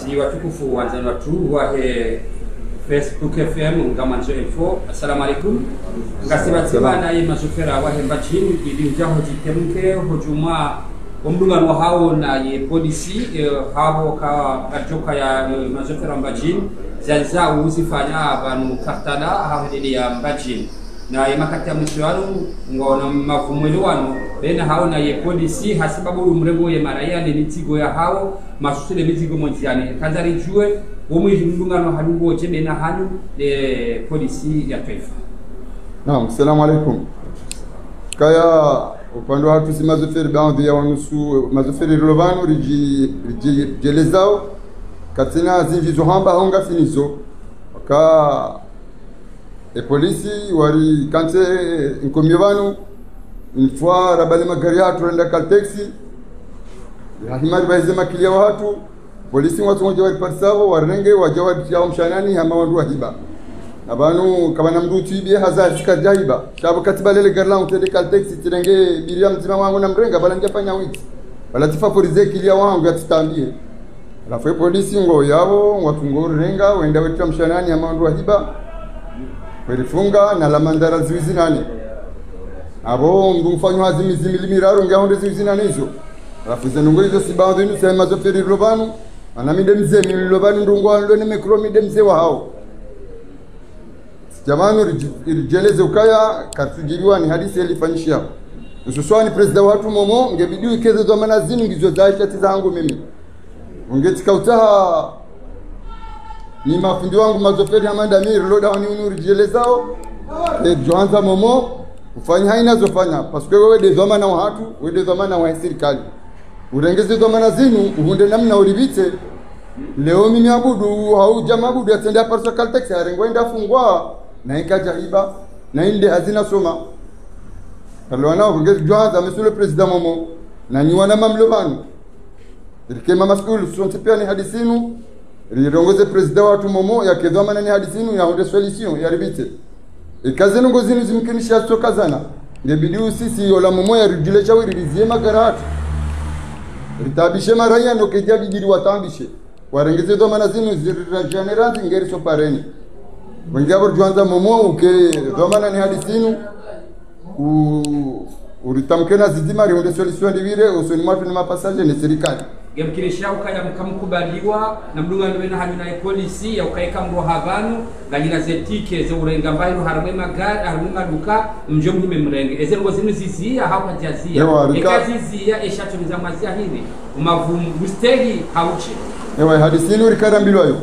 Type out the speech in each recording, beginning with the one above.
wazi watukufu wanzani watu wa Facebook FM ngamanzo info. Assalamu alaikum. Ngasiba na mazufera wa hembachini ili ujaho jitemke hujuma omdunga no hao na ye polisi habo ka ajoka ya mazufera mbachini zaza uzifanya abantu katala hahedeli ya mbachini na yemakati ya mwisho ngona mavumwelewano bena hao na ye polisi hasibabu umrego ye maraya ni mitigo ya hao masusile mitigo monziani kanzari jue umwe ndungano halugo chebe na halu de polisi ya taifa. Naam, assalamu alaikum. Kaya upande wa hatu si mazoferi baadhi ya wanusu mazoferi rolovano rijelezao katina zinjizo hamba honga sinizo ka polisi wari kante inkomyevanu infwa rabale magari hatu renda kalteksi himari baize makilia wa hatu polisi watu moja wari parisavo warenge wajawadi yao mshanani hama wandu wahiba abanu kabana mdu tuibie hazard sikajaiba shabo katiba lele garla utende kalteksi tirenge biria mzima wangu na mrenga bala ngefanya wiki bala tifavorize kilia wangu yatitambie alafu polisi ngo yao watu ngo renga wenda wetu mshanani hama wandu wahiba verifunga na la mandara ziwizi nane abo mfanywa azimizi milimiraro ngahonde ziwizi nane hizo alafu zenungo hizo sibaadhi ni sema zoferi robanu anamide mzee milobanu ndungo ando ni mikromide mzee wa hao jamani rijeleze ukaya katujiriwa ni hadithi ilifanyishia ususwani president watu momo ngebidi ikeze za manazini ngizo zaisha tizangu mimi ungetika utaha ni mafundi wangu mazoferi amanda miri loda wani rijelezao joanza momo ufanya haina zofanya paske wewe de zomana wa hatu wewe de zomana wa serikali urengeze zomana zinu uhunde namna uribite leo mimi abudu au jamaa abudu atenda parsa kaltex arengwenda fungwa na ikaja hiba na inde hazina soma kalwana ungeze joanza monsieur le président momo na ni wana mamlobanu ilkema maskulu sonte pia ni hadisinu rirongoze president watu momo yakedhama ni hadisinu ya honde solution ya ribite ikaze ngo zinu zimkinisha stokazana ngebidi usisi yola momo ya rijile chawiri rizie magarati ritabishe maraya no kejabi jiri watambishe warengeze do manazinu zirira generanzi ngeri so pareni wengabo juanza momo uke do mana ni hadisinu uritamkena zidima ri solution divire usoni matu ni mapasaje ni serikali gemkirisha ukaya mkamkubaliwa na mdunga ndwena hanyuna polisi ya ukaeka mro havanu nganyina zetike ze urenga mbahiru haramwe magari haramwe duka mjo mhime mrenge eze ngo zinu zizia hapa jazia ekazizia eshatumiza mwazia hivi umavumu bustegi hauchi ewa hadisinu rikarambilwa yo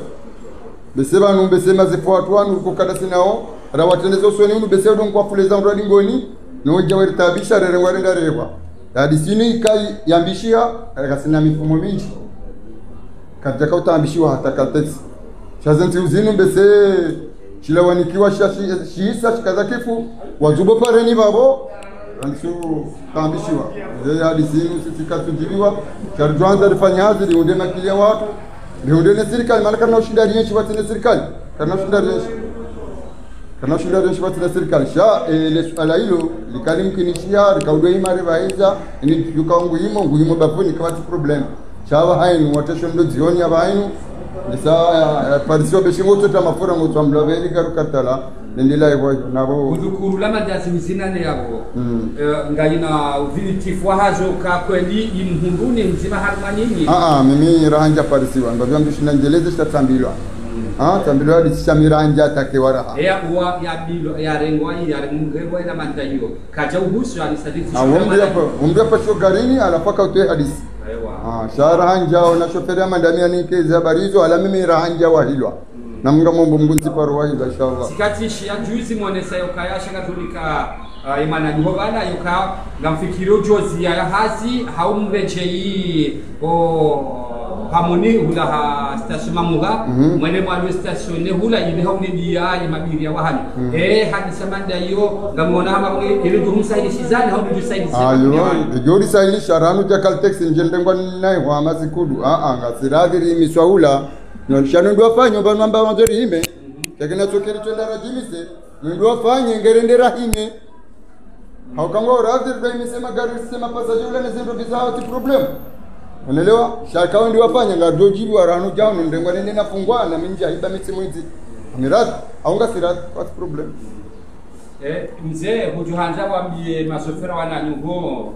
beseba numbe sema ze watu wanu ko kada sinao rawatendezo soni unu beseba don kwa fuleza ndwadi ngoni no jawari tabisha rere ngwarenda rewa hadisinu ikai yambishia akasina mifumo mingi katika utambishiwa hata kalteksi shazanti uzinu bese chilawanikiwa shisa chikaza kifu wajubo pareni babo ansu tambishiwa ye hadisinu sitikatujibiwa charjuanza rifanya hazi liunde makilia watu liunde na serikali maana kana ushinda yenyewe watu na serikali kana ushinda yenyewe watu na serikali sha ile swala hilo likalimkinishia likaudwa imari baiza ni yukaungu nguimo bafuni kama problem chawa hainu watesho ndo zioni ya bainu nisa parisio beshingo tota mafura ngotwa mloveli karukatala ndila ibo nabo udukuru lama dasi misinane yabo ngayina uvilitifu hazo ka kweli imhunduni mzima harmanini mimi rahanja parisiwa ngavya mdishina njeleze tatambilwa tambilwa dishamiranja takewara ya uwa ya bilo ya rengwa ya rengwa ina mantayo kaja uhusu alisadifu umbia pasho garini alafaka utoe hadisi shara hanja na shoferi ya mandamia nikeze habari hizo ala mimi rahanja wahilwa na mga mombo mgunzi paro wahilwa inshallah sikatishi ya juizi mwanesa yoka shaka tulika imana juhobana yoka ngamfikiro jozi ya hazi haumrejei hamoni hula ha station mamuga mwene mwalu station ne hula ile hauni dia ya mabiria wahani hadisa manda hiyo ngamona hama ile dumsaidi sizani hauni dusaidi ayo jori saili sharanu ja kaltex njende ngwana wa mazikudu ngasiragiri miswaula no shanu ndo afanye bamba mazori hime yakina chokeri twenda rajimise ndo afanye ngerendera hime haukango radhi ndo imesema gari sema passager ule nezendo bizao ti problem unaelewa shakao ndio wafanya ngadojibu jibu arano jao ndengwa nene nafungwa na minja iba miti mwezi amirat aunga sirat what problem mzee hujuhanza wambie masofera wananyugo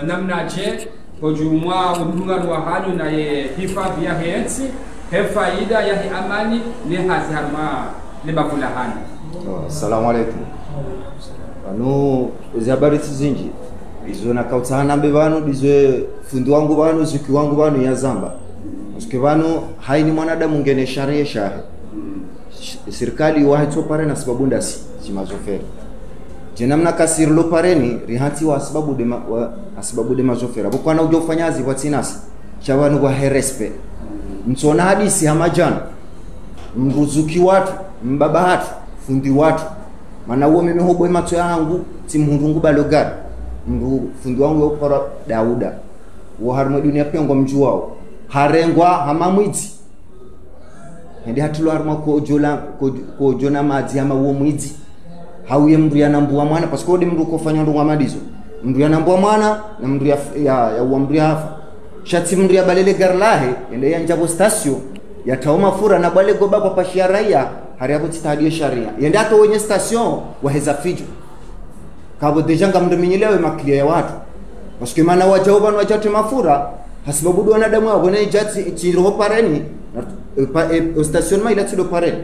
namna je hujumwa umdungano wa hanyu na ye hifadhi ya hensi faida ya amani ni hazi harma ni bakula hani. Assalamu alaikum. Bano habari zinji izo na kautana mbe bano bizwe fundi wangu bano ziki wangu bano ya zamba uske bano haini mwanadamu ngene sharia shahe serikali waheto pare na sababu ndasi simazofera jenamna kasirlo pareni rihanti wa sababu de mazofera bokwana ujo ufanyazi kwa tinasi chabanu wa herespe mtsona hadisi hamajana mruzuki watu mbaba hatu fundi watu maana uo mimi hobo macho yangu timhundungu balogari mru fundi wangu yopora Dauda wo harmo dunia pengo mjuwao harengwa hamamwiti ndi hatulo harmo ko jona maji ama uo mwiti hauye mru yanambua mwana pasko de mru kofanya ndunga madizo mru yanambua mwana na mru ya uo mru hafa shati mru ya balele garlahe ende ya njabo stasio ya taoma fura na bale goba kwa pashia raia hari hapo titadio sharia yende hata wenye station waheza fijo kabo deja ngamndeminyelewe maklia ya watu paske maana wajauba na wajate mafura hasibabu do wanadamu wao na jati chiro pareni station maila tido pareni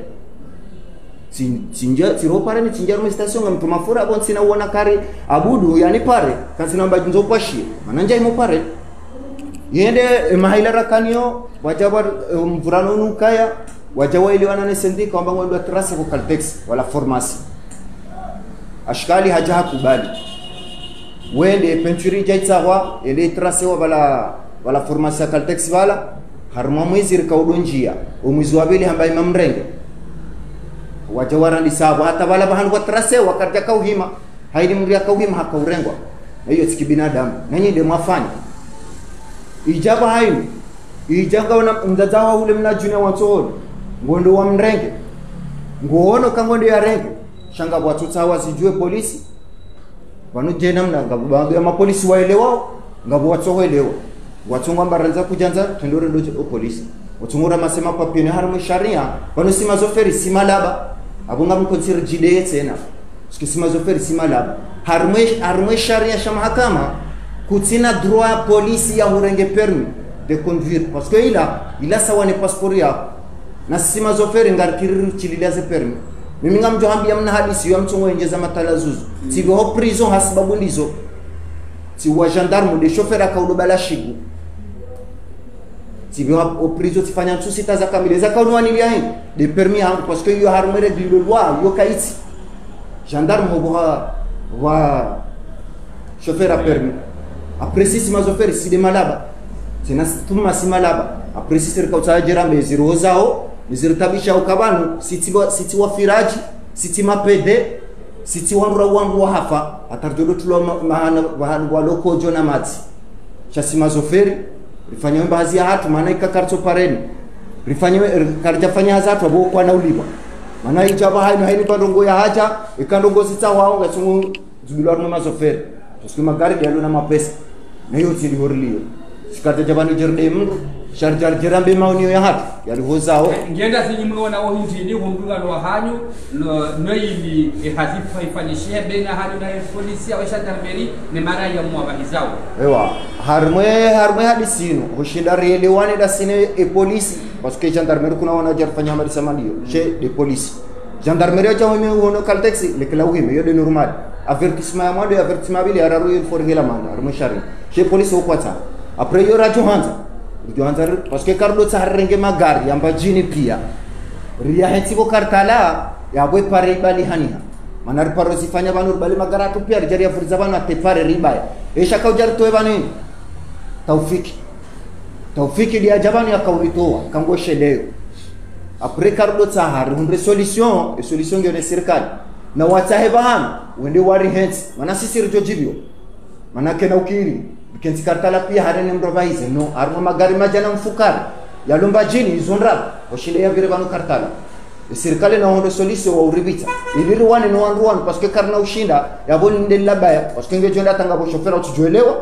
tinja tiro pareni tinja mu station ngamto mafura bon sina uona kari abudu yani pare kasi namba junzo pashi mananja imo pare yende mahaila rakanio wajaba mvurano nukaya wajawa ili wanane sendi kwamba ngondwa trasa kwa Caltex wala formasi ashkali haja hakubali wende penturi jaitsawa ele trasa wala formasi ya Caltex wala harma mwezi rikaudonjia umwizi wa bili ambaye mamrenge wajawa randi sabu hata wala bahanu kwa trasa wakati kauhima haidi mria kauhima hakaurengwa na hiyo tiki binadamu nanyi ndio mwafanya ijaba haini ijanga wana mdazawa ule mnajunia watooni ngondo wa mrenge ngono kangondo ya renge shanga watu tawa sijue polisi wanu jena mna ngabu ya mapolisi waelewao ngabu watu waelewa watu ngamba ranza kujanza tendore ndo polisi watu ngora masema papine harmo sharia wanu sima zoferi sima laba abunga mkonsir jide tena sima zoferi sima laba harmo sharia sha mahakama kutina droit polisi ya urenge permis de conduire parce que il a sawa ne passeport ya na sima zoferi ngarikiri chililaze permis mimi ngamjo hambia mna hadisi ya mtongo enjeza matalazuzu tibo ho prison hasibabu ndizo ti wa gendarme de chauffeur akaudobala shigu tibo ho prison tifanya tusita za kamile za kaunu wanilia hin de permis yangu parce que yo harmo règle de loi yo kaiti gendarme ho wa chauffeur a permis après sima zoferi si de malaba tena tuma si malaba après si serika utajera mbeziro zao niziritabisha ukabanu siti wa firaji siti mapede siti wangu wa hafa atardodo tulo mahana waloko jona mati chasi mazoferi rifanya mbazi ya hatu maana ikakarto pareni rifanya karjafanya hazatu abo kwa nauliwa maana ijaba haini bandongo ya haja ikandongo sita wao ngasumu zubilwa no mazoferi tusiku magari dialo na mapesa na hiyo tili horlio sikata jabani jerde mndu sharjar jerambe maunio ya hatu yalihozao ngenda sinyimwe na ohinji ni hundunga no hanyu no ili hazifa ifanyishia bena hanyu na polisi au gendarmerie ne mara ya mwabahizao ewa harmwe hadisino hoshinda relewani da sine polisi parce que gendarmerie kuna wana jarfanya mari samandio chez de police gendarmerie cha wime wono Caltex le klawime yo de normal avertissement ya mwado avertissement bili araru il for hela manda harmwe shari chez police okwata après yo rajo hanza parce que Carlo tsarenge magari yamba jini pia ria hetibo kartala yabwe pare bali hania manar paro sifanya banur bali magara tu pia jari ya furza bana tefare ribaya esha kaujar to ebani taufiki dia jabani ya kauritoa kangoshe leo après Carlo tsahar une solution ngene serikali na watahebana wende wari henti mana sisi rjojibio mana kena ukiri kenzi kartala pia harene mrovaize no armo magari majana mfukara yalomba jini izonra oshinde ya vire banu kartala serikali na hondo solution wa uribita iliri wane no one parce que karna ushinda yaboni ndel labaya parce que ngejonda tanga bo chauffeur utujuelewa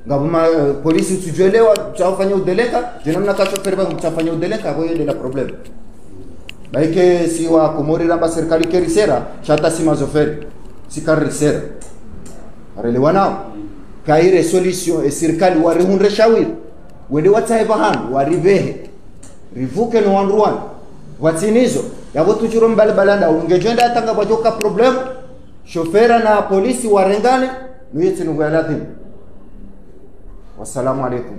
ngabuma polisi usijuelewa chafanya udeleka jina mna ka chauffeur bangu chafanya udeleka kwa hiyo la problem baike si wa komori ramba serikali kerisera chata si mazoferi si karisera arelewa nao kaire solution e serikali warihunre shawiri wende wataiba hanu warivehe rivuke no wanruan watinizo yabo tujuro mbali balanda ungejenda atanga bajoka problem shofera na polisi warengane nuyeti nungalathim. Wassalamu alaikum.